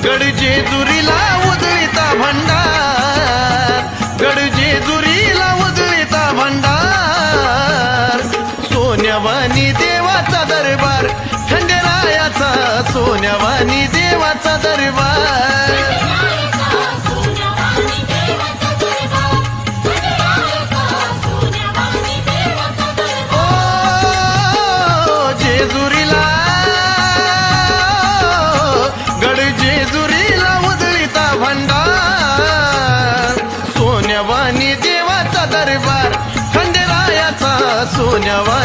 गडजेजुरीला उजळीता भंडार, गडजेजुरीला उजळीता भंडार, सोन्यावानी देवाचा दरबार, खंडेरायाचा सोन्यावानी देवाचा दरबार। ओ जेजुरीला गडजेजुरीला उजळीता भंडार, सोन्यावानी देवाचा दरबार, खंडेरायाचा सोन्यावानी